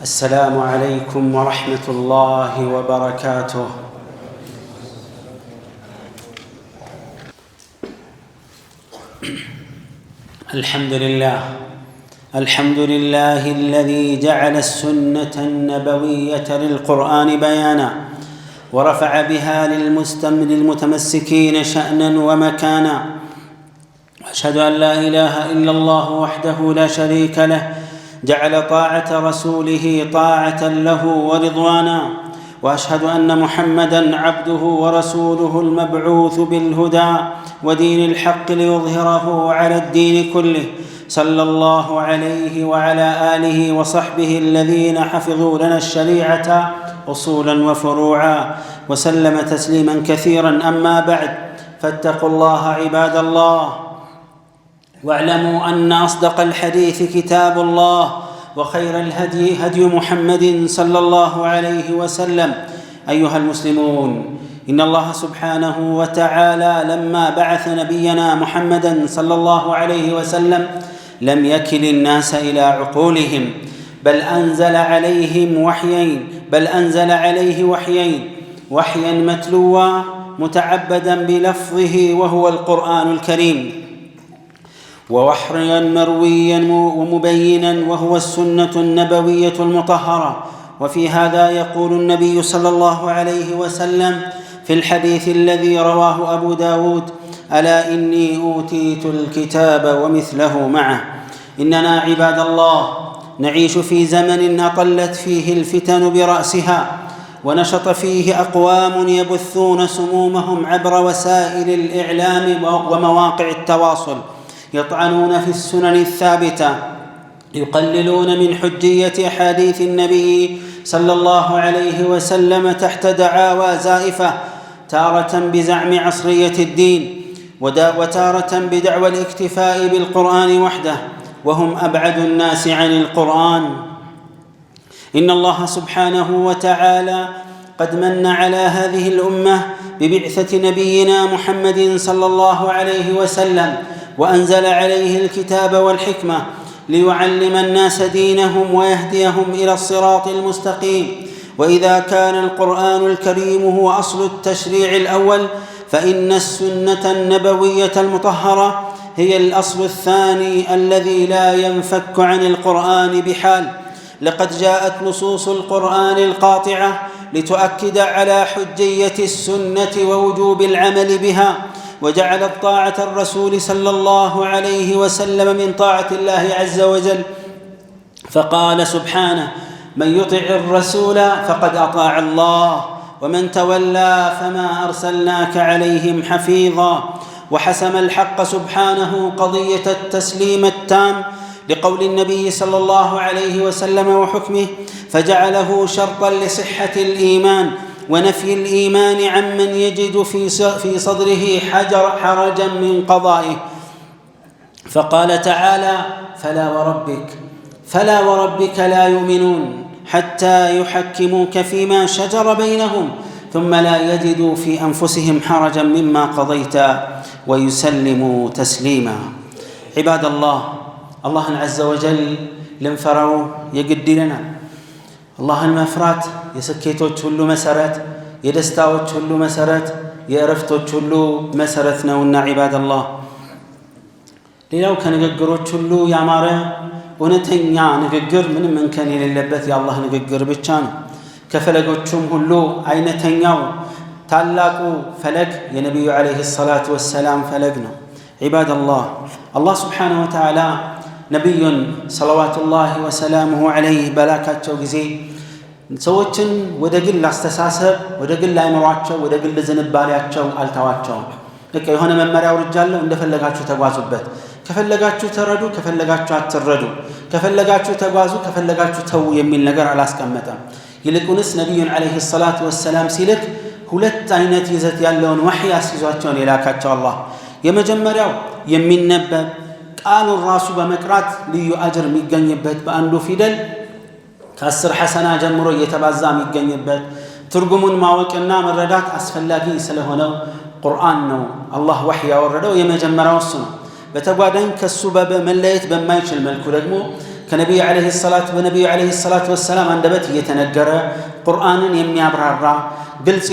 السلام عليكم ورحمة الله وبركاته. الحمد لله الذي جعل السنة النبوية للقرآن بيانا ورفع بها للمتمسكين شأنا ومكانا، وأشهد أن لا إله إلا الله وحده لا شريك له جعل طاعة رسوله طاعة له ورضوانا، وأشهد أن محمدًا عبده ورسوله المبعوث بالهدى ودين الحق ليظهره على الدين كله، صلى الله عليه وعلى آله وصحبه الذين حفظوا لنا الشريعة أصولاً وفروعا، وسلم تسليماً كثيراً. أما بعد، فاتقوا الله عباد الله، واعلموا أن أصدق الحديث كتاب الله، وخير الهدي هدي محمد صلى الله عليه وسلم. أيها المسلمون، إن الله سبحانه وتعالى لما بعث نبينا محمدًا صلى الله عليه وسلم لم يكل الناس إلى عقولهم، بل أنزل عليه وحيين، وحياً متلوا متعبداً بلفظه وهو القرآن الكريم، ووحياً مروياً ومبيناً وهو السنة النبوية المطهرة. وفي هذا يقول النبي صلى الله عليه وسلم في الحديث الذي رواه أبو داود: ألا إني أوتيت الكتاب ومثله معه. إننا عباد الله نعيش في زمن أطلت فيه الفتن برأسها، ونشط فيه أقوام يبثون سمومهم عبر وسائل الإعلام ومواقع التواصل، يطعنون في السنن الثابتة، يقللون من حجية أحاديث النبي صلى الله عليه وسلم تحت دعاوى زائفة، تارة بزعم عصرية الدين، وتارة بدعوى الاكتفاء بالقرآن وحده، وهم أبعد الناس عن القرآن. إن الله سبحانه وتعالى قد من على هذه الأمة ببعثة نبينا محمد صلى الله عليه وسلم، وأنزل عليه الكتاب والحكمة ليعلم الناس دينهم ويهديهم إلى الصراط المستقيم. وإذا كان القرآن الكريم هو أصل التشريع الأول، فإن السنة النبوية المطهرة هي الأصل الثاني الذي لا ينفك عن القرآن بحال. لقد جاءت نصوص القرآن القاطعة لتؤكد على حجية السنة ووجوب العمل بها، وجعلت طاعة الرسول صلى الله عليه وسلم من طاعة الله عز وجل، فقال سبحانه: من يطع الرسول فقد أطاع الله، ومن تولى فما أرسلناك عليهم حفيظا. وحسم الحق سبحانه قضية التسليم التام لقول النبي صلى الله عليه وسلم وحكمه، فجعله شرطا لصحة الإيمان ونفي الإيمان عمن يجد في صدره حرجا من قضائه. فقال تعالى: فلا وربك لا يؤمنون حتى يحكموك فيما شجر بينهم ثم لا يجدوا في أنفسهم حرجا مما قضيت ويسلموا تسليما. عباد الله عز وجل لنفروا يقد لنا الله المفرات የስኬቶች ሁሉ መሰረት፣ የደስታዎች ሁሉ መሰረት፣ የእረፍቶች ሁሉ መሰረት ነውና ዒባደላህ። ሌላው ከንግግሮች ሁሉ ያማረ እውነተኛ ንግግር ምንም እንከን የሌለበት የአላህ ንግግር ብቻ ነው። ከፈለጎቹም ሁሉ አይነተኛው ታላቁ ፈለግ የነቢዩ ዓለይሂ ሰላቱ ወሰላም ፈለግ ነው። ዒባደላህ አላህ ሱብሓነሁ ወተዓላ ነቢዩን ሰለዋቱላሂ ወሰላሙሁ ዓለይህ በላካቸው ጊዜ ሰዎችን ወደ ግል አስተሳሰብ፣ ወደ ግል አይምሯቸው፣ ወደ ግል ዝንባሌያቸው አልተዋቸውም። በቃ የሆነ መመሪያ አውርጃለሁ፣ እንደፈለጋችሁ ተጓዙበት፣ ከፈለጋችሁ ተረዱ፣ ከፈለጋችሁ አትረዱ፣ ከፈለጋችሁ ተጓዙ፣ ከፈለጋችሁ ተው የሚል ነገር አላስቀመጠም። ይልቁንስ ነቢዩን ዓለይሂ ሰላቱ ወሰላም ሲልክ ሁለት አይነት ይዘት ያለውን ወሕይ አስይዟቸውን የላካቸው አላህ። የመጀመሪያው የሚነበብ ቃሉን ራሱ በመቅራት ልዩ አጅር የሚገኝበት፣ በአንዱ ፊደል ከ10 ሐሰና ጀምሮ እየተባዛ የሚገኝበት፣ ትርጉሙን ማወቅና መረዳት አስፈላጊ ስለሆነው ቁርአን ነው አላህ ወሕይ ያወረደው። የመጀመሪያው እሱ ነው። በተጓዳኝ ከሱ በመለየት በማይችል መልኩ ደግሞ ከነብዩ አለይሂ ሰላቱ ወሰላም አንደበት እየተነገረ ቁርአንን የሚያብራራ ግልጽ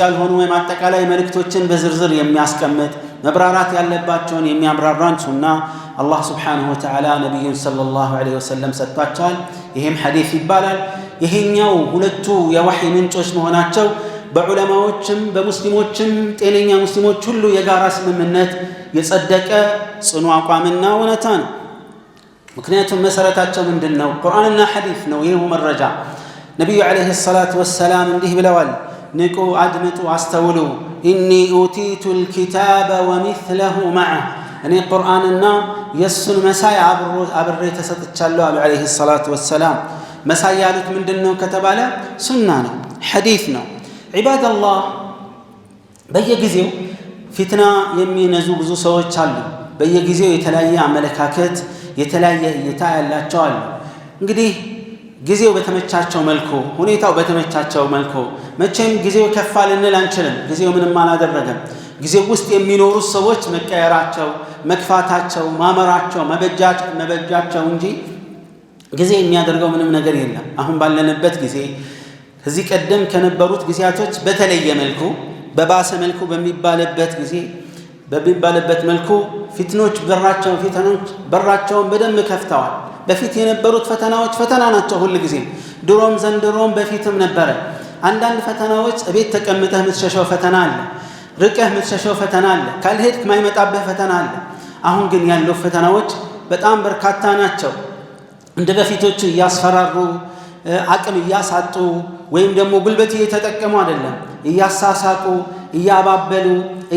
ያልሆኑ ወይም አጠቃላይ መልእክቶችን በዝርዝር የሚያስቀምጥ መብራራት ያለባቸውን የሚያብራራን ሱና አላህ Subhanahu Wa Ta'ala ነብዩን ሰለላሁ ዐለይሂ ወሰለም ሰጥቷቸዋል። ይሄም ሐዲስ ይባላል። ይሄኛው ሁለቱ የወህይ ምንጮች መሆናቸው በዑለማዎችም በሙስሊሞችም ጤነኛ ሙስሊሞች ሁሉ የጋራ ስምምነት የጸደቀ ጽኑ አቋምና እውነታ ነው። ምክንያቱም መሰረታቸው ምንድነው? ቁርአንና ሐዲስ ነው። ይሄው መረጃ ነብዩ አለይሂ ሰላቱ ወሰላም እንዲህ ብለዋል። ንቁ፣ አድምጡ፣ አስተውሉ። ኢኒ ኡቲቱል ኪታበ ወሚስለሁ መዐህ፣ እኔ ቁርአንና የሱን መሳይ አብሬ ተሰጥቻለሁ አሉ አለይሂ ሰላቱ ወሰላም። መሳይ ያሉት ምንድነው ከተባለ ሱና ነው፣ ሐዲስ ነው። ዒባደላህ በየጊዜው ፊትና የሚነዙ ብዙ ሰዎች አሉ። በየጊዜው የተለያየ አመለካከት የተለያየ እይታ ያላቸው አሉ። እንግዲህ ጊዜው በተመቻቸው መልኩ ሁኔታው በተመቻቸው መልኩ መቼም ጊዜው ከፋ ልንል አንችልም። ጊዜው ምንም አላደረገም። ጊዜው ውስጥ የሚኖሩ ሰዎች መቀየራቸው፣ መክፋታቸው፣ ማመራቸው፣ መበጃቸው እንጂ ጊዜ የሚያደርገው ምንም ነገር የለም። አሁን ባለንበት ጊዜ ከዚህ ቀደም ከነበሩት ጊዜያቶች በተለየ መልኩ በባሰ መልኩ በሚባልበት መልኩ ፊትኖች በራቸውን በደንብ ከፍተዋል። በፊት የነበሩት ፈተናዎች ፈተና ናቸው ሁሉ ጊዜ ድሮም ዘንድሮም በፊትም ነበረ። አንዳንድ ፈተናዎች እቤት ተቀምጠህ የምትሸሸው ፈተና አለ፣ ርቀህ የምትሸሸው ፈተና አለ፣ ካልሄድክ ማይመጣብህ ፈተና አለ። አሁን ግን ያለው ፈተናዎች በጣም በርካታ ናቸው። እንደ በፊቶቹ እያስፈራሩ አቅም እያሳጡ ወይም ደግሞ ጉልበት እየተጠቀሙ አይደለም። እያሳሳቁ እያባበሉ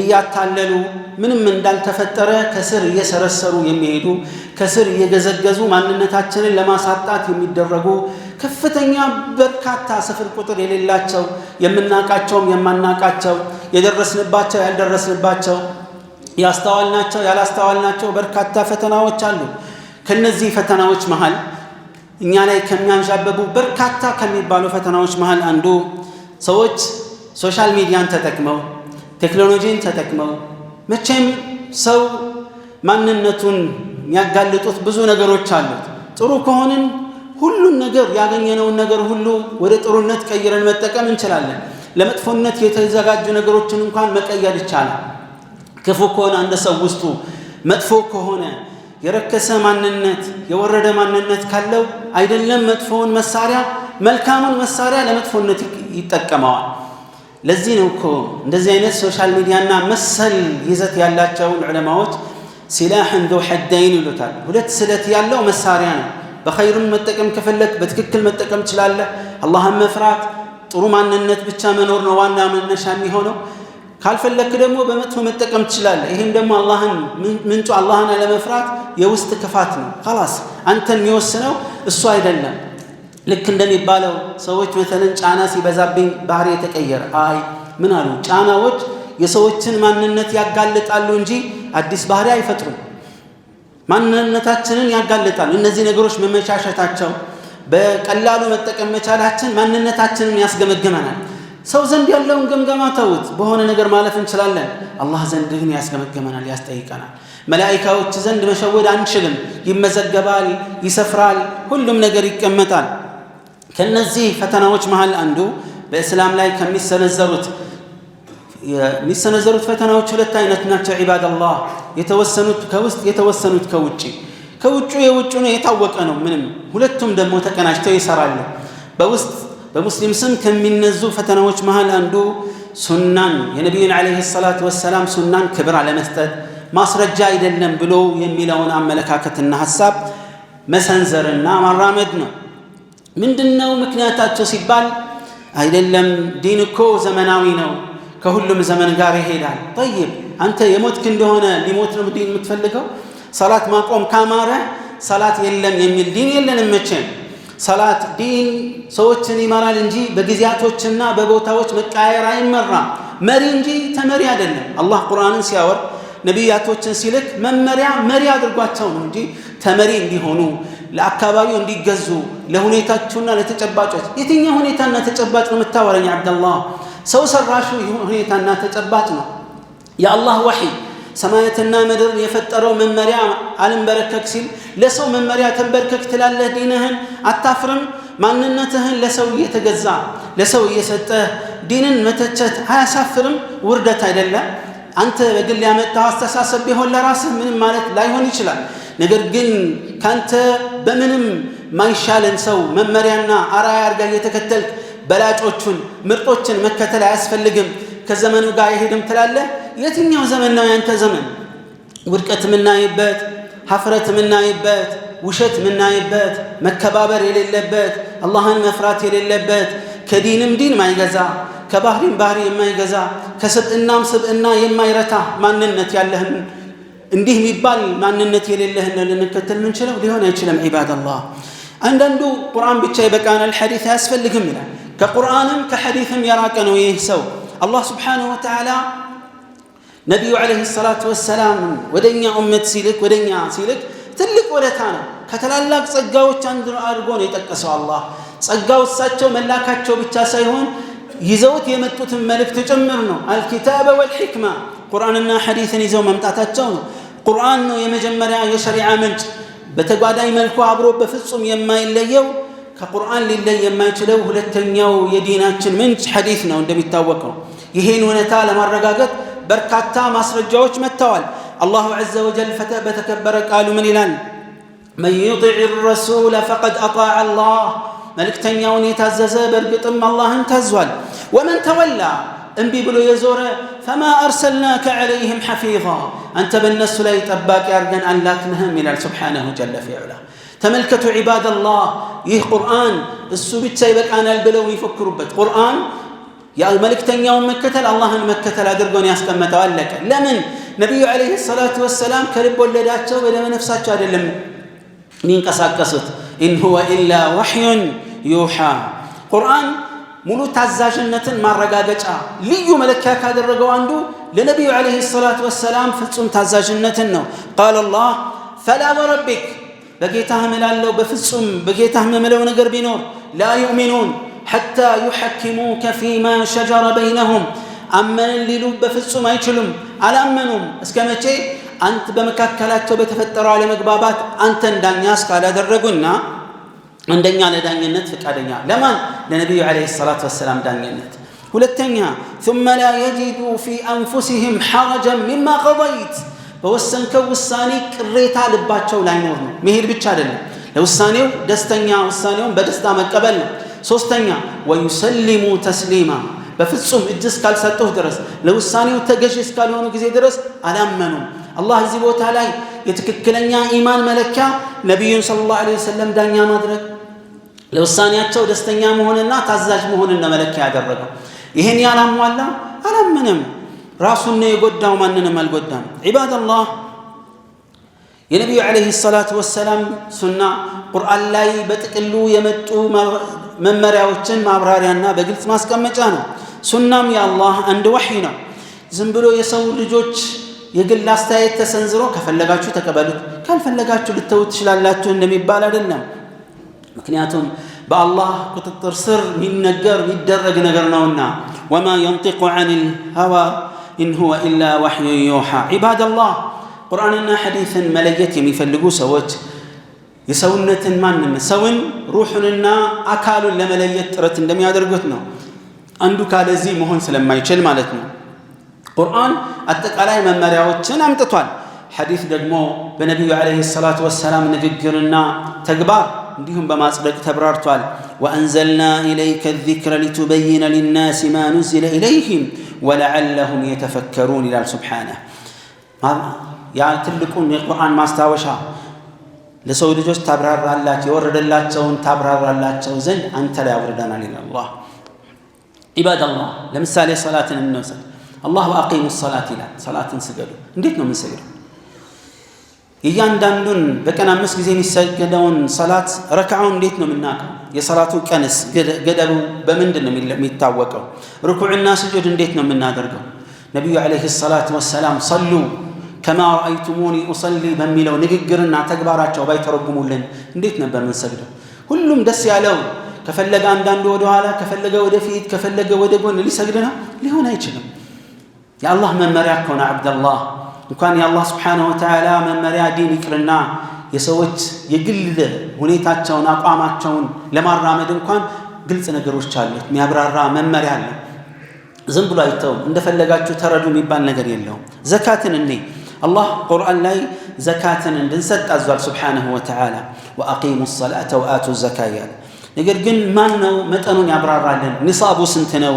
እያታለሉ ምንም እንዳልተፈጠረ ከስር እየሰረሰሩ የሚሄዱ ከስር እየገዘገዙ ማንነታችንን ለማሳጣት የሚደረጉ ከፍተኛ በርካታ ስፍር ቁጥር የሌላቸው የምናቃቸውም የማናቃቸው የደረስንባቸው ያልደረስንባቸው ያስተዋልናቸው ያላስተዋልናቸው በርካታ ፈተናዎች አሉ። ከነዚህ ፈተናዎች መሃል እኛ ላይ ከሚያንዣበቡ በርካታ ከሚባሉ ፈተናዎች መሃል አንዱ ሰዎች ሶሻል ሚዲያን ተጠቅመው ቴክኖሎጂን ተጠቅመው መቼም ሰው ማንነቱን የሚያጋልጡት ብዙ ነገሮች አሉት። ጥሩ ከሆንን ሁሉን ነገር ያገኘነውን ነገር ሁሉ ወደ ጥሩነት ቀይረን መጠቀም እንችላለን። ለመጥፎነት የተዘጋጁ ነገሮችን እንኳን መቀየር ይቻላል። ክፉ ከሆነ አንድ ሰው ውስጡ መጥፎ ከሆነ የረከሰ ማንነት የወረደ ማንነት ካለው አይደለም መጥፎውን መሳሪያ መልካሙን መሳሪያ ለመጥፎነት ይጠቀመዋል። ለዚህ ነው እኮ እንደዚህ አይነት ሶሻል ሚዲያና መሰል ይዘት ያላቸውን ዑለማዎች ሲላህን ذو حدين ይሉታል። ሁለት ስለት ያለው መሳሪያ ነው። በኸይርም መጠቀም ከፈለክ በትክክል መጠቀም ትችላለህ። አላህን መፍራት ጥሩ ማንነት ብቻ መኖር ነው ዋና መነሻ የሚሆነው። ካልፈለክ ደግሞ በመጥፎ መጠቀም ትችላለህ። ይሄም ደግሞ ምንጩ አላህን አለመፍራት የውስጥ ክፋት ነው። خلاص አንተን የሚወስነው እሱ አይደለም። ልክ እንደሚባለው ሰዎች መተለን ጫና ሲበዛብኝ ባህሪ የተቀየረ ምን አሉ? ጫናዎች የሰዎችን ማንነት ያጋልጣሉ እንጂ አዲስ ባህሪ አይፈጥሩም። ማንነታችንን ያጋልጣሉ። እነዚህ ነገሮች መመቻቸታቸው በቀላሉ መጠቀም መቻላችን ማንነታችንን ያስገመግመናል። ሰው ዘንድ ያለውን ገምገማ ተውት፣ በሆነ ነገር ማለፍ እንችላለን። አላህ ዘንድ ግን ያስገመግመናል፣ ያስጠይቀናል። መላእክቶች ዘንድ መሸወድ አንችልም። ይመዘገባል፣ ይሰፍራል፣ ሁሉም ነገር ይቀመጣል። ከነዚህ ፈተናዎች መሃል አንዱ በእስላም ላይ የሚሰነዘሩት ፈተናዎች ሁለት አይነት ናቸው። ዒባደላህ የተወሰኑት ከውስጥ የተወሰኑት ከውጭ የውጭ ነው የታወቀ ነው። ምንም ሁለቱም ደግሞ ተቀናጅተው ይሰራሉ። በውስጥ በሙስሊም ስም ከሚነዙ ፈተናዎች መሃል አንዱ ሱናን የነቢዩን አለይሂ ሰላቱ ወሰላም ሱናን ክብር አለመስጠት ማስረጃ አይደለም ብሎ የሚለውን አመለካከትና ሐሳብ መሰንዘርና ማራመድ ነው። ምንድነው ምክንያታቸው ሲባል አይደለም ዲን እኮ ዘመናዊ ነው፣ ከሁሉም ዘመን ጋር ይሄዳል። طيب አንተ የሞትክ እንደሆነ ሊሞት ነው ዲን የምትፈልገው? ሰላት ማቆም ካማረ ሰላት የለም የሚል ዲን የለንም መቼም። ሰላት ዲን ሰዎችን ይመራል እንጂ በጊዜያቶችና በቦታዎች መቃየር አይመራም። መሪ እንጂ ተመሪ አይደለም። አላህ ቁርአንን ሲያወርድ ነቢያቶችን ሲልክ መሪ አድርጓቸው ነው እንጂ ተመሪ እንዲሆኑ ለአካባቢው እንዲገዙ ለሁኔታቸውና ለተጨባጮች። የትኛው ሁኔታና ተጨባጭ ነው የምታወራኝ አብደላህ? ሰው ሰራሹ ሁኔታና ተጨባጭ ነው። የአላህ ወህይ ሰማያትና ምድር የፈጠረው መመሪያ አልንበረከክ ሲል ለሰው መመሪያ ተንበርከክ ትላለህ ዲንህን አታፍርም ማንነትህን ለሰው እየተገዛ ለሰው እየሰጠ ዲንን መተቸት አያሳፍርም ውርደት አይደለም አንተ በግል ያመጣው አስተሳሰብ ቢሆን ለራስህ ምንም ማለት ላይሆን ይችላል ነገር ግን ካንተ በምንም ማይሻለን ሰው መመሪያና አራያ አርጋ እየተከተልክ በላጮቹን ምርጦችን መከተል አያስፈልግም ከዘመኑ ጋር ይሄድም ትላለህ የትኛው ዘመን ነው ያንተ ዘመን ውድቀት ምናይበት ሐፍረት ምናይበት ውሸት ምናይበት መከባበር የሌለበት አላህን መፍራት የሌለበት ከዲንም ዲን ማይገዛ ከባህሪም ባህሪ የማይገዛ ከስብዕናም ስብዕና የማይረታ ማንነት ያለህን እንዲህ የሚባል ማንነት የሌለህን ልንከተል ምንችለው ሊሆን አይችልም ዒባደላህ አንዳንዱ ቁርአን ብቻ ይበቃናል ሐዲስ አያስፈልግም ይላል ከቁርአንም ከሐዲስም የራቀ ነው ይህ ሰው አላህ Subhanahu Wa Ta'ala ነብዩ አለይሂ ሰላቱ ወሰላም ወደኛ ኡመት ሲልክ ትልቅ ወለታ ነው ከተላላቅ ጸጋዎች አንዱ አድርጎ ነው የጠቀሰው አላህ ጸጋው እሳቸው መላካቸው ብቻ ሳይሆን ይዘውት የመጡትን መልእክት ጭምር ነው አልኪታበ ወልሂክማ ቁርአንና ሐዲስን ይዘው መምጣታቸው ነው ቁርአን ነው የመጀመሪያ የሸሪዓ ምንጭ በተጓዳኝ መልኩ አብሮ በፍጹም የማይለየው ከቁርአን ሊለይ የማይችለው ሁለተኛው የዲናችን ምንጭ ሐዲስ ነው እንደሚታወቀው ይሄን ወነታ ለማረጋገጥ በርካታ ማስረጃዎች መጥተዋል አላሁ ዐዘ ወጀል በተከበረ ቃሉ ምን ይላል من يطع الرسول فقد اطاع الله መልእክተኛውን የታዘዘ በእርግጥም አላህን ታዟል ومن تولى እንቢ ብሎ የዞረ فما ارسلناك عليهم حفيظا አንተ በእነሱ ላይ ጠባቂ አርገን አላክንህም ይላል سبحانه جل في علاه ተመልከቱ ዒባደላህ ይህ ቁርአን እሱ ብቻ ይበቃናል ብለው ይፈክሩበት ቁርአን ያ መልእክተኛውን መከተል አላህን መከተል አድርገው ያስቀመጠው አለቀ ለምን ነብዩ አለይሂ ሰላቱ ወሰላም ከልብ ወለዳቸው በደመ ነፍሳቸው አይደለም ሚንቀሳቀሱት ኢን ሁወ ኢላ ወህዩን ዩሃ ቁርአን ሙሉ ታዛዥነትን ማረጋገጫ ልዩ መለኪያ ካደረገው አንዱ ለነብዩ አለይሂ ሰላቱ ወሰላም ፍጹም ታዛዥነትን ነው قال الله فلا وربك በጌታህ እምላለሁ በፍጹም በጌታህ እምለው ነገር ቢኖር لا يؤمنون حتى يحكموك فيما شجر بينهم አመን ሊሉ በፍጹም አይችሉም አላመኑም እስከመቼ አንተ በመካከላቸው በተፈጠረው አለመግባባት አንተን ዳኛ እስካላደረጉና አንደኛ ለዳኝነት ፍቃደኛ ለማን ለነብዩ አለይሂ ሰላቱ ወሰላም ዳኝነት ሁለተኛ ثم لا يجدوا في انفسهم حرجا مما قضيت በወሰንከው ውሳኔ ቅሬታ ልባቸው ላይኖር ነው መሄድ ብቻ አይደለም ለውሳኔው ደስተኛ ውሳኔውን በደስታ መቀበል ነው ሶስተኛ ويسلموا تسليما በፍጹም እጅ እስካልሰጡህ ድረስ ለውሳኔው ተገዥ እስካልሆኑ ጊዜ ድረስ አላመኑም አላህ እዚህ ቦታ ላይ የትክክለኛ ኢማን መለኪያ ነብዩን ሰለላሁ ዐለይሂ ወሰለም ዳኛ ማድረግ ለውሳኔያቸው ደስተኛ መሆንና ታዛዥ መሆንን መለኪያ ያደረገው ይሄን ያላሟላ አላመነም ራሱን ነው የጎዳው ማንንም አልጎዳም ዒባደላህ የነብዩ አለይሂ ሰላቱ ወሰላም ሱና ቁርአን ላይ በጥቅሉ የመጡ መመሪያዎችን ማብራሪያና በግልጽ ማስቀመጫ ነው ሱናም የአላህ አንድ ወህይ ነው ዝም ብሎ የሰው ልጆች የግል አስተያየት ተሰንዝሮ ከፈለጋችሁ ተቀበሉት ካልፈለጋችሁ ልተውት ትችላላችሁ እንደሚባል አይደለም ምክንያቱም በአላህ ቁጥጥር ስር የሚነገር የሚደረግ ነገር ነውና وما ينطق عن الهوى إن هو إلا وحي يوحى عباد الله ቁርአንና ሐዲስን መለየት የሚፈልጉ ሰዎች የሰውነትን ማንነት ሰውን ሩህንና አካሉን ለመለየት ጥረት እንደሚያደርጉት ነው አንዱ ካለዚህ መሆን ስለማይችል ማለት ነው ቁርአን አጠቃላይ መመሪያዎችን አምጥቷል ሐዲስ ደግሞ በነብዩ አለይሂ ሰላቱ ወሰላም ንግግርና ተግባር እንዲሁም በማጽደቅ ተብራርቷል وأنزلنا إليك الذكر لتبين للناس ما نزل إليهم ولعلهم يتفكرون إلى سبحانه ያ ትልቁን የቁርአን ማስታወሻ ለሰው ልጆች ታብራራላቸው የወረደላቸውን ታብራራላቸው ዘንድ አንተ ላይ አውርደናል ይላል አላህ ኢባደላህ ለምሳሌ ሶላትን እንወስድ አላህ አቂሙ ሶላት ይላል ሶላትን ስገዱ እንዴት ነው የምንሰግደው እያንዳንዱን በቀን 5 ጊዜ የሚሰገደውን ሶላት ረካዓውን እንዴት ነው የምናውቀው የሶላቱ ቀንስ ገደቡ በምንድን ነው የሚታወቀው ሩኩዕና ስጁድ እንዴት ነው የምናደርገው ነብዩ አለይሂ ሰላቱ ወሰላም ሰሉ كما رأيتموني أصلي በሚለው ንግግርና ተግባራቸው ባይተረጉሙልን እንዴት ነበር የምንሰግደው ሁሉም ደስ ያለው ከፈለገ አንዳንዱ ወደ ኋላ ከፈለገ ወደ ፊት ከፈለገ ወደ ጎን ሊሰግድ ነው ሊሆን አይችልም የአላህ መመሪያ ከሆነ አብደላህ እንኳን የአላህ ስብሓንሁ ወተዓላ መመሪያ ዲን ይቅርና የሰዎች የግል ሁኔታቸውን አቋማቸውን ለማራመድ እንኳን ግልጽ ነገሮች አሉት የሚያብራራ መመሪያ አለ ዝም ብሎ አይተውም እንደፈለጋችሁ ተረዱ የሚባል ነገር የለውም ዘካትን አላህ ቁርአን ላይ ዘካትን እንድንሰጥ አዟል ስብሓንሁ ወተዓላ ወአቂሙ ሰላተ ወአቱ ዘካያ ነገር ግን ማን ነው መጠኑን ያብራራልን ኒሳቡ ስንት ነው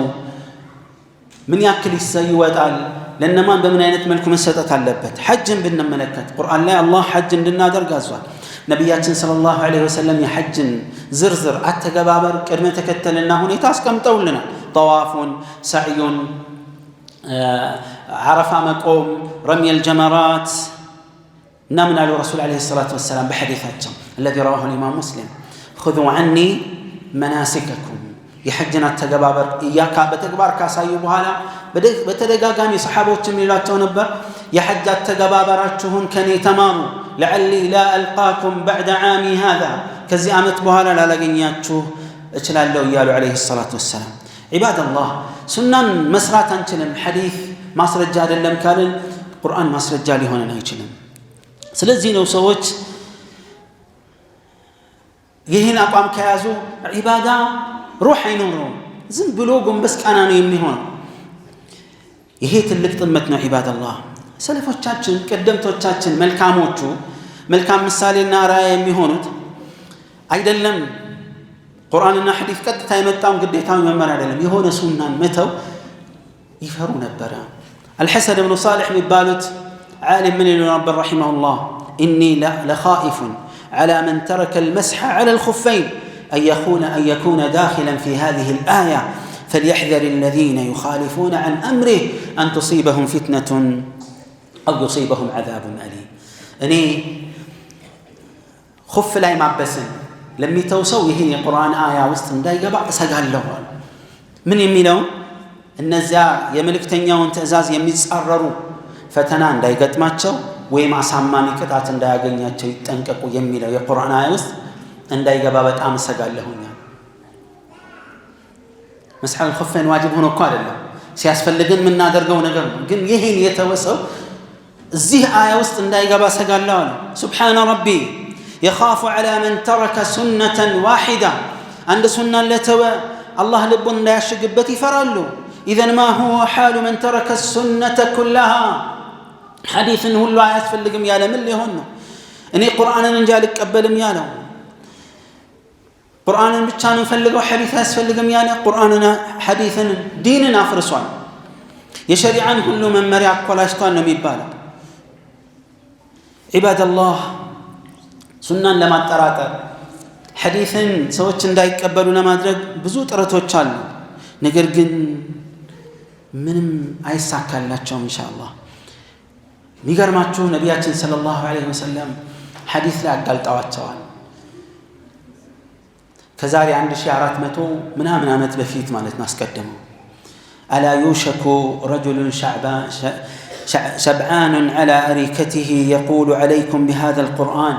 ምን ያክል ይወጣል ለነማን በምን አይነት መልኩ መሰጠት አለበት ሐጅን ብንመለከት ቁርአን ላይ አላህ ሐጅ እንድናደርግ አዟል ነብያችን ሰለላሁ ዐለይሂ ወሰለም የሐጅን ዝርዝር አተገባበር ቅድመ ተከተልና ሁኔታ አስቀምጠውልናል ጠዋፉን ሰዕዩን عرفة مقوم رمي الجمرات نمنا الرسول عليه الصلاة والسلام بحديثاتهم الذي رواه الإمام مسلم خذوا عني مناسككم يحجنا التجبابر إياك بتجبار كاسايو بهالا بتدقاقامي صحابوت ميلاتو نبر يحج التجبابراتهم كني تمامو لعلي لا ألقاكم بعد عامي هذا كزيامة بهالا لا لقنياتشو اتشلال لو يالو عليه الصلاة والسلام عباد الله سنن مسرات انچلم حديث ማስረጃ አይደለም ካልን ቁርአን ማስረጃ ሊሆን አይችልም ስለዚህ ነው ሰዎች ይህን አቋም ከያዙ ዒባዳ ሩህ አይኖረውም ዝም ብሎ ጎንበስ ቀና ነው የሚሆነው ይሄ ትልቅ ጥመት ነው ዒባዳላህ ሰለፎቻችን ቀደምቶቻችን መልካሞቹ መልካም ምሳሌና ራያ የሚሆኑት አይደለም ቁርአንና ሐዲስ ቀጥታ የመጣው ግዴታው መመሪያ አይደለም የሆነ ሱናን መተው ይፈሩ ነበር الحسن بن صالح مبالت عالم من رب رحمه الله إني لخائف على من ترك المسح على الخفين أن يكون داخلا في هذه الآية فليحذر الذين يخالفون عن أمره أن تصيبهم فتنة أو يصيبهم عذاب أليم أني خف لا يمعبسن لم يتوسوي هي القرآن آية واستنداي قبع سقال له من يمينهم እነዚያ የመልእክተኛውን ትእዛዝ የሚጻረሩ ፈተና እንዳይገጥማቸው ወይም አሳማሚ ቅጣት እንዳያገኛቸው ይጠንቀቁ የሚለው የቁርአን አያ ውስጥ እንዳይገባ በጣም ሰጋለሁኛ መስሐል الخفين ዋጅብ ሆኖ እኮ አይደለም ሲያስፈልግን የምናደርገው ነገር ነው ግን ይሄን የተወሰው እዚህ አያ ውስጥ እንዳይገባ ሰጋለሁ سبحان ربي يخاف على من ترك سنة واحدة عند سنة لتو الله لبن لا يشقبت يفرالو إذن ما هو حال من ترك السنة كلها حديث هو الله يسفلقم يا لمن اللي هن إني قرآن ننجالك قبلم يا له قرآن بتشان نفلقوا حديث يسفلقم يا له قرآننا حديثا ديننا فرسوان يشري عن كل من مريع ولا يشطان ميبالا عباد الله سنة لما تراتا حديثا سوتشن دايك قبلوا ما درك بزوت رتوچال ነገር ግን ምንም አይሳካላቸውም ኢንሻአላህ ሚገርማችሁ ነብያችን ሰለላሁ ዐለይሂ ወሰለም ሐዲስ ላይ አጋልጣዋቸዋል ከዛሬ 1400 ምናምን ዓመት በፊት ማለት ነው አስቀድመው الا يوشك رجل شبعان على اريكته يقول عليكم بهذا القرآن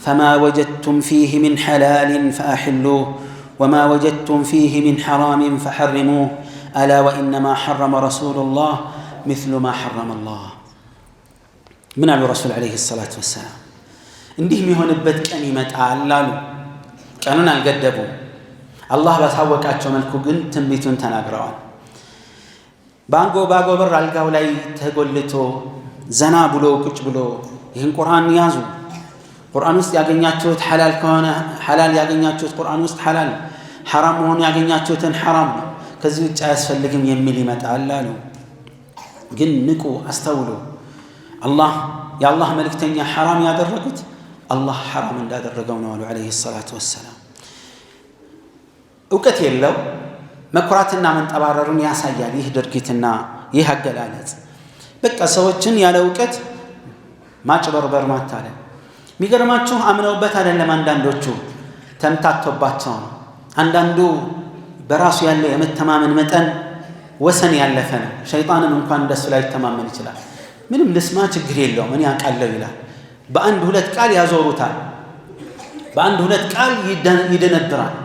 فما وجدتم فيه من حلال فاحلوه وما وجدتم فيه من حرام فحرموه ألا وإنما حرم رسول الله مثل ما حرم الله من على الرسول عليه الصلاة والسلام እንዲህ የሚሆንበት ቀን ይመጣል አሉ ቀኑን አልገደቡም አላህ ባሳወቃቸው መልኩ ግን ትንቢቱን ተናግረዋል ባንጎ በር አልጋው ላይ ተጎልቶ ዘና ብሎ ቁጭ ብሎ ይህን ቁርአን ያዙ ቁርአን ውስጥ ያገኛችሁት ሐላል ከሆነ ሐላል ያገኛችሁት ቁርአን ውስጥ ሐላል حرام ሆኖ ያገኛችሁትን حرام ነው ከዚህ ውጭ አያስፈልግም የሚል ይመጣል አሉ ግን ንቁ አስተውሉ አላህ የአላህ መልእክተኛ حرام ያደረጉት አላህ حرام እንዳደረገው ነው አሉ አለይሂ ሰላቱ ወሰለም እውቀት የለው መኩራትና መንጠባረሩን ያሳያል ይህ ድርጊትና ይህ አገላለጽ በቃ ሰዎችን ያለ እውቀት ማጭበርበር ማታለል ሚገርማችሁ አምነውበት አይደለም አንዳንዶቹ ተምታቶባቸው ነው አንዳንዱ በራሱ ያለ የመተማመን መጠን ወሰን ያለፈ ነው ሸይጣንም እንኳን እንደሱ ላይ ተማመን ይችላል ምንም ልስማ ችግር የለውም እኔ አቃለው ይላል በአንድ ሁለት ቃል ያዞሩታል በአንድ ሁለት ቃል ይደነብራል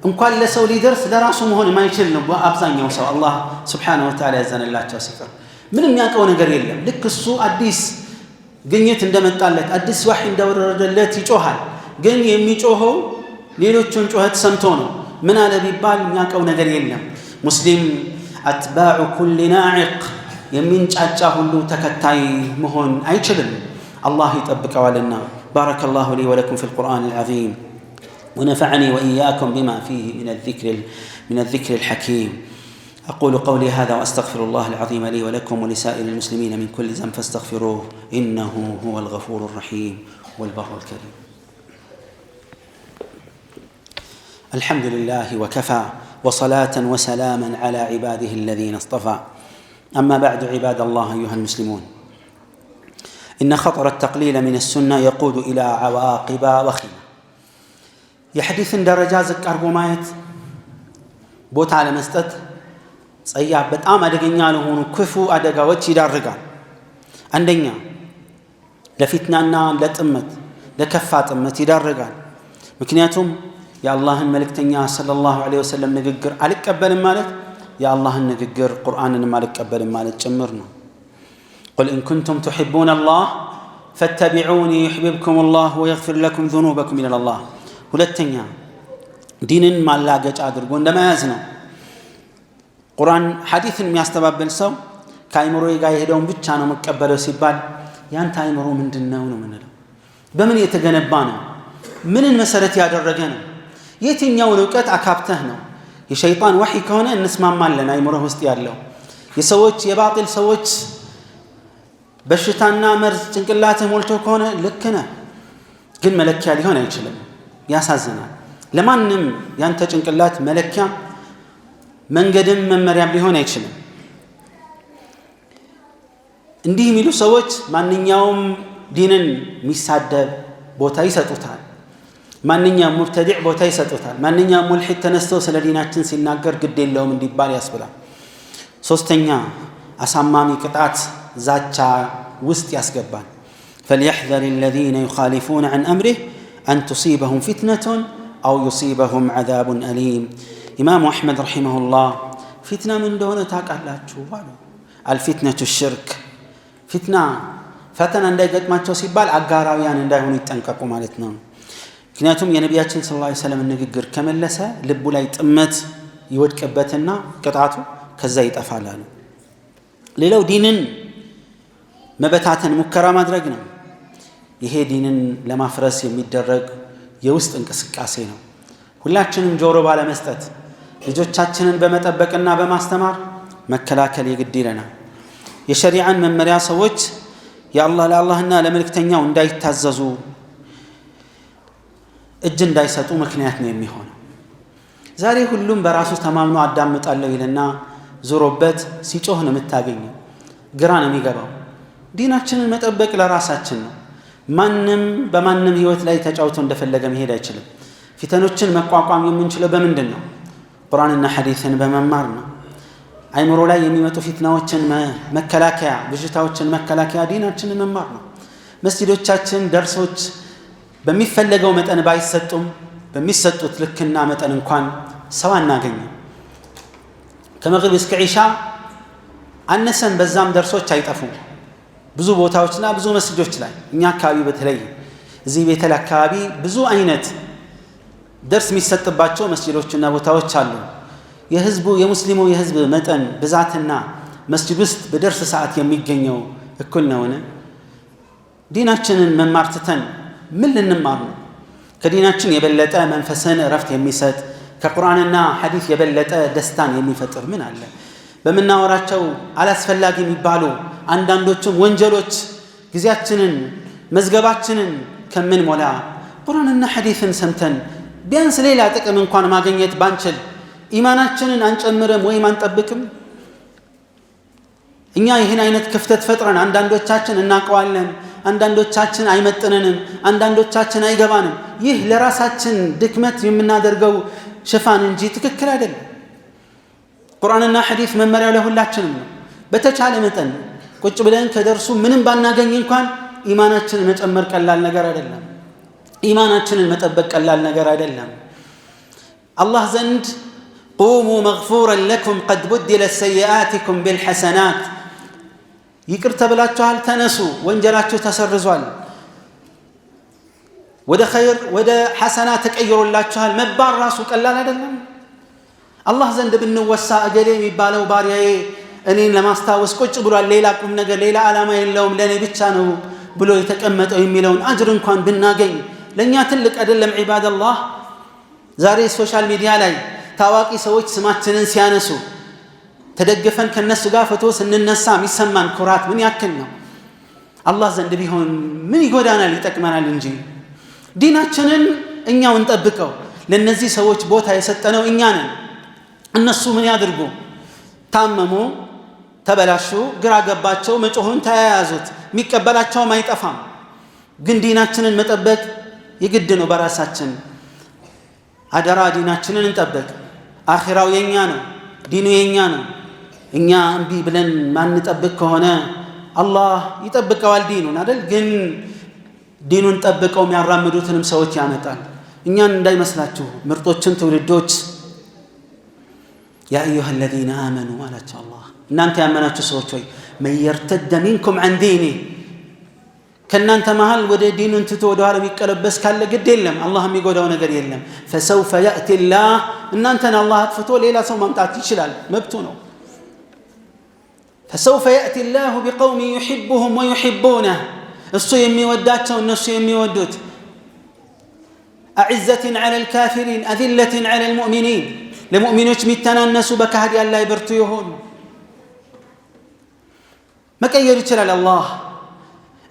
እንኳን ለሰው ሊደርስ ለራሱ መሆን የማይችል ነው አብዛኛው ሰው አላህ Subhanahu Wa Ta'ala ያዘነላቸው ሲፈር ምንም ያውቀው ነገር የለም ልክ እሱ አዲስ ግኝት እንደመጣለት አዲስ ወህይ እንደወረደለት ይጮሃል ግን የሚጮኸው ሌሎቹን ጩኸት ሰምቶ ነው ምን አለ ቢባል ያውቀው ነገር የለም ሙስሊም አትባዑ ኩል ናዒቅ የሚንጫጫ ሁሉ ተከታይ መሆን አይችልም الله يطبقዋልና بارك الله لي ولكم في القرآن العظيم ونفعني وإياكم بما فيه من الذكر الحكيم أقول قولي هذا وأستغفر الله العظيم لي ولكم ولسائر المسلمين من كل ذنب فاستغفروه إنه هو الغفور الرحيم والبر الكريم الحمد لله وكفى وصلاة وسلاما على عباده الذين اصطفى أما بعد عباد الله أيها المسلمون إن خطر التقليل من السنة يقود إلى عواقب وخيمة يحدث درجات ذكر بمايت بوت على مستد صياب بتأم أدقنيا لهون كفو أدقا وجه دارقان عندنا لفتنانا لتأمت لكفات أمت دارقان مكنياتهم يا الله الملك تنيا صلى الله عليه وسلم نققر عليك قبل مالك يا الله نققر قرآن مالك قبل مالك جمرنا قل إن كنتم تحبون الله فاتبعوني يحببكم الله ويغفر لكم ذنوبكم إلى الله ሁለተኛ ዲንን ማላገጫ አድርጎ እንደማያዝ ነው ቁርአን ሐዲስን የሚያስተባብል ሰው ከአይምሮዬ ጋር የሄደውን ብቻ ነው መቀበለው ሲባል ያንተ አይምሮ ምንድነው ነው ምንለው በምን የተገነባ ነው ምንን መሰረት ያደረገ ነው የትኛውን ዕውቀት አካብተህ ነው የሸይጣን ወህይ ከሆነ እንስማማለን አይምሮ ውስጥ ያለው የሰዎች የባጢል ሰዎች በሽታና መርዝ ጭንቅላትህ ሞልቶ ከሆነ ልክ ነህ ግን መለኪያ ሊሆን አይችልም ያሳዝናል ለማንም ያንተ ጭንቅላት መለኪያ መንገድም መመሪያም ሊሆን አይችልም እንዲህ የሚሉ ሰዎች ማንኛውም ዲንን የሚሳደብ ቦታ ይሰጡታል ማንኛውም ሙብተዲዕ ቦታ ይሰጡታል ማንኛውም ሙልሂድ ተነስቶ ስለ ዲናችን ሲናገር ግድ የለውም እንዲባል ያስብላል ሶስተኛ አሳማሚ ቅጣት ዛቻ ውስጥ ያስገባል فليحذر الذين يخالفون عن أمره أن تصيبهم فتنة أو يصيبهم عذاب أليم إمام أحمد رحمه الله فتنة من دون تاكالاتشو الفتنة الشرك فتنة فتنة عندما ما تصيبال أقاراويان عندما يتنككوا مالتنا كناتهم يا نبياتنا صلى الله عليه وسلم النقر كمل لسا لبو لا يتأمت يودكبتنا قطعته كزايت أفعلانه ليلو دينن مبتعتن مكرا مدرقنا ይሄ ዲንን ለማፍረስ የሚደረግ የውስጥ እንቅስቃሴ ነው ሁላችንም ጆሮ ባለ መስጠት ልጆቻችንን በመጠበቅና በማስተማር መከላከል ይግድ ይለናል የሸሪዓን መመሪያ ሰዎች ለአላህና ለመልእክተኛው እንዳይታዘዙ እጅ እንዳይሰጡ ምክንያት ነው የሚሆነው ዛሬ ሁሉም በራሱ ተማምኖ አዳምጣለሁ ይልና ዞሮበት ሲጮህ ነው የምታገኘው ግራ ነው የሚገባው ዲናችንን መጠበቅ ለራሳችን ነው ማንንም በማንንም ህይወት ላይ ተጫውቶ እንደፈለገ መሄድ አይችልም ፊተኖችን መቋቋም የምንችለው በምንድነው ቁርአንና ሐዲስን በመማር ነው አይምሮ ላይ የሚመጡ ፊትናዎችን መከላከያ ብዥታዎችን መከላከያ ዲናችንን መማር ነው መስጊዶቻችን ደርሶች በሚፈለገው መጠን ባይሰጡም በሚሰጡት ልክና መጠን እንኳን ሰው አናገኝም ከመግሪብ እስከ ዒሻ አነሰን በዛም ደርሶች አይጠፉም ብዙ ቦታዎችና ብዙ መስጊዶች ላይ እኛ አካባቢ በተለይ እዚህ ቤተል አካባቢ ብዙ አይነት ደርስ የሚሰጥባቸው መስጊዶችና ቦታዎች አሉ የሙስሊሙ የህዝብ መጠን ብዛትና መስጊድ ውስጥ በደርስ ሰዓት የሚገኘው እኩል ነውን ዲናችንን መማር ትተን ምን ልንማር ነው ከዲናችን የበለጠ መንፈስን ረፍት የሚሰጥ ከቁርአንና ሐዲስ የበለጠ ደስታን የሚፈጥር ምን አለ በመናወራቸው አላስፈላጊ የሚባሉ አንዳንዶቹም ወንጀሎች ጊዜያችንን መዝገባችንን ከምን ሞላ ቁርአንና ሐዲስን ሰምተን ቢያንስ ሌላ ጥቅም እንኳን ማግኘት ባንችል ኢማናችንን አንጨምረም ወይም አንጠብቅም እኛ ይህን አይነት ክፍተት ፈጥረን አንዳንዶቻችን እናቀዋለን አንዳንዶቻችን አይመጥነንም አንዳንዶቻችን አይገባንም ይህ ለራሳችን ድክመት የምናደርገው ሽፋን እንጂ ትክክል አይደለም ቁርአንና ሐዲስ መመሪያው ለሁላችንም ነው በተቻለ መጠን ቁጭ ብለን ከደርሱ ምንም ባናገኝ እንኳን ኢማናችንን መጨመር ቀላል ነገር አይደለም ኢማናችንን መጠበቅ ቀላል ነገር አይደለም አላህ ዘንድ قوموا مغفورا لكم قد بدلت سيئاتكم بالحسنات ይቅር ተብላችኋል ተነሱ ወንጀላችሁ ተሰርዟል ወደ ኸይር ወደ ሐሰና ተቀይሮላችኋል መባር ራሱ ቀላል አይደለም አላህ ዘንድ ብንወሳ እገሌ የሚባለው ባሪያዬ እኔን ለማስታወስ ቁጭ ብሏል ሌላ ቁም ነገር ሌላ ዓላማ የለውም ለኔ ብቻ ነው ብሎ የተቀመጠው የሚለውን አጅር እንኳን ብናገኝ ለኛ ትልቅ አይደለም ዒባደላህ ዛሬ ሶሻል ሚዲያ ላይ ታዋቂ ሰዎች ስማችንን ሲያነሱ ተደግፈን ከነሱ ጋር ፎቶ ስንነሳ የሚሰማን ኩራት ምን ያክል ነው አላህ ዘንድ ቢሆን ምን ይጎዳናል ይጠቅመናል እንጂ ዲናችንን እኛው እንጠብቀው ለነዚህ ሰዎች ቦታ የሰጠነው እኛ ነን እነሱ ምን ያድርጉ ታመሙ ተበላሹ ግራ ገባቸው መጮሁን ተያያዙት የሚቀበላቸው አይጠፋም ግን ዲናችንን መጠበቅ የግድ ነው በራሳችን አደራ ዲናችንን እንጠብቅ አኺራው የኛ ነው ዲኑ የኛ ነው እኛ እንቢ ብለን ማንጠብቅ ከሆነ አላህ ይጠብቀዋል ዲኑን አይደል ግን ዲኑን ጠብቀው የሚያራምዱትንም ሰዎች ያመጣል እኛን እንዳይመስላችሁ ምርጦችን ትውልዶች ያ አዩሃ الذين آمنوا አላቸው አላህ እናንተ ያመናችሁ ሰዎች ሆይ من يرتد منكم عن دينه ከናንተ መሃል ወደ ዲኑን ትቶ ወደ ኋላ የሚቀለበስ ካለ ግድ የለም አላህ የሚጎዳው ነገር የለም فسوف يأتي الله እናንተን አላህ አጥፍቶ ሌላ ሰው ማምጣት ይችላል መብቱ ነው فسوف يأتي الله بقوم يحبهم ويحبونه እሱ የሚወዳቸው እነሱ የሚወዱት أعزة على الكافرين أذلة على المؤمنين ለሙእሚኖች የሚተናነሱ በካህዲያን ላይ ብርቱ ይሆኑ መቀየር ይችላል አላህ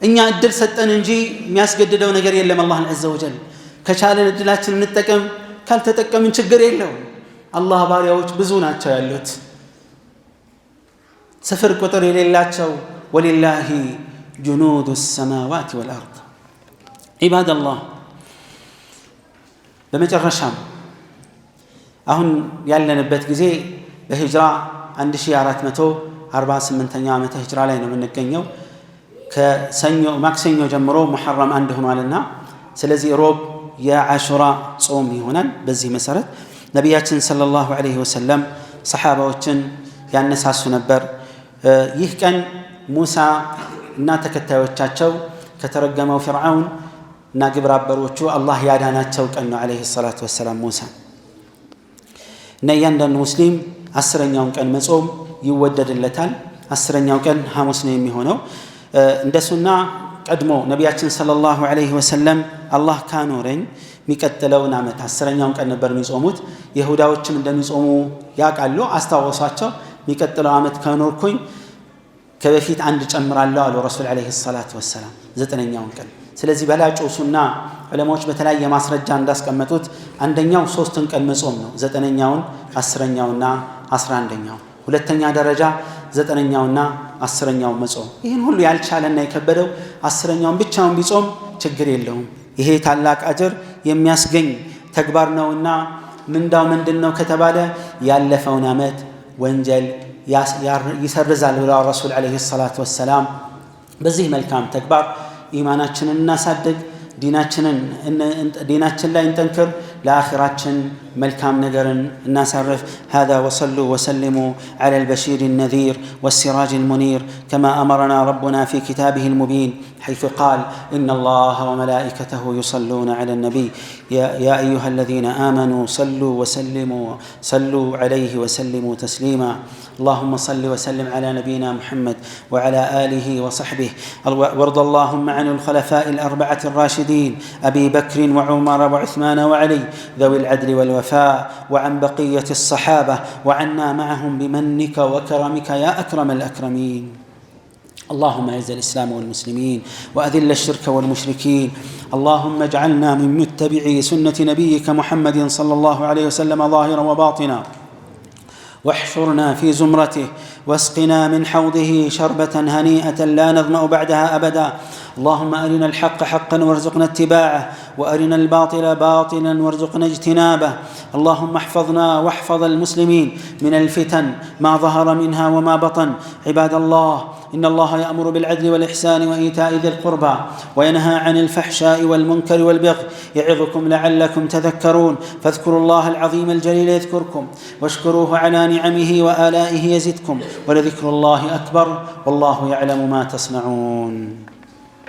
እኛ እድል ሰጠን እንጂ የሚያስገድደው ነገር የለም አላህ عز وجل ከቻለን እድላችን እንጠቀም ካልተጠቀምን ችግር የለውም አላህ ባሪያዎች ብዙ ናቸው ያሉት ስፍር ቁጥር የሌላቸው ወሊላሂ جنود السماوات والأرض عباد الله በመጨረሻም አሁን ያለንበት ጊዜ በሂጅራ 1448ኛው ዓመተ ሂጅራ ላይ ነው የምንገኘው ከሰኞ ማክሰኞ ጀምሮ ሙሐረም አንድ ሆኗልና ስለዚህ ሮብ የአሹራ ጾም ይሆናል በዚህ መሰረት ነብያችን ሰለላሁ ዐለይሂ ወሰለም ሰሃባዎችን ያነሳሱ ነበር ይህ ቀን ሙሳ እና ተከታዮቻቸው ከተረገመው ፍርዓውን እና ግብረ አበሮቹ አላህ ያዳናቸው ቀን ነው ዐለይሂ ሰላቱ ወሰላም ሙሳ እና እያንዳንዱ ሙስሊም 10ኛውን ቀን መጾም ይወደድለታል 10ኛው ቀን ሐሙስ ነው የሚሆነው እንደሱና ቀድሞ ነብያችን ሰለላሁ ዐለይሂ ወሰለም አላህ ካኖረኝ የሚቀጥለውን ዓመት 10ኛውን ቀን ነበር የሚጾሙት ይሁዳዎችም እንደሚጾሙ ያቃሉ አስተዋወሷቸው የሚቀጥለው ዓመት ካኖርኩኝ ከበፊት አንድ ጨምራለሁ አሉ ረሱል ዐለይሂ ሰላቱ ወሰላም 9ኛውን ቀን ስለዚህ በላጩ ሱና ዑለማዎች በተለያየ ማስረጃ እንዳስቀመጡት አንደኛው 3ን ቀን መጾም ነው 9ኛውን 10ኛውና 11ኛው ሁለተኛ ደረጃ 9ኛውና 10ኛው መጾም ይሄን ሁሉ ያልቻለና የከበደው 10ኛውን ብቻውን ቢጾም ችግር የለውም ይሄ ታላቅ አጅር የሚያስገኝ ተግባር ነውና ምንዳው ምንድነው ከተባለ ያለፈውን ዓመት ወንጀል ይሰርዛል ብለው ረሱል ዐለይሂ ሰላቱ ወሰላም በዚህ መልካም ተግባር ኢማናችንን እናሳድግ ديناتنا لا ينتنكر لآخراتنا ملكام نجرن الناس عرف هذا وصلوا وسلموا على البشير النذير والسراج المنير كما أمرنا ربنا في كتابه المبين حيث قال إن الله وملائكته يصلون على النبي يا أيها الذين آمنوا صلوا عليه وسلموا تسليما اللهم صل وسلم على نبينا محمد وعلى آله وصحبه وارض اللهم عن الخلفاء الأربعة الراشدين أبي بكر وعمر وعثمان وعلي ذوي العدل والوفاء وعن بقية الصحابة وعنا معهم بمنك وكرمك يا أكرم الأكرمين اللهم اعز الإسلام والمسلمين وأذل الشرك والمشركين اللهم اجعلنا من متبعي سنة نبيك محمد صلى الله عليه وسلم ظاهرا وباطنا واحشرنا في زمرته واسقنا من حوضه شربة هنيئة لا نظمأ بعدها أبدا اللهم أرنا الحق حقا وارزقنا اتباعه وأرنا الباطل باطلا وارزقنا اجتنابه اللهم احفظنا واحفظ المسلمين من الفتن ما ظهر منها وما بطن عباد الله إن الله يأمر بالعدل والإحسان وإيتاء ذي القربى وينهى عن الفحشاء والمنكر والبغي يعظكم لعلكم تذكرون. فاذكروا الله العظيم الجليل يذكركم واشكروه على نعمه وآلائه يزدكم ولذكر الله أكبر والله يعلم ما تصنعون.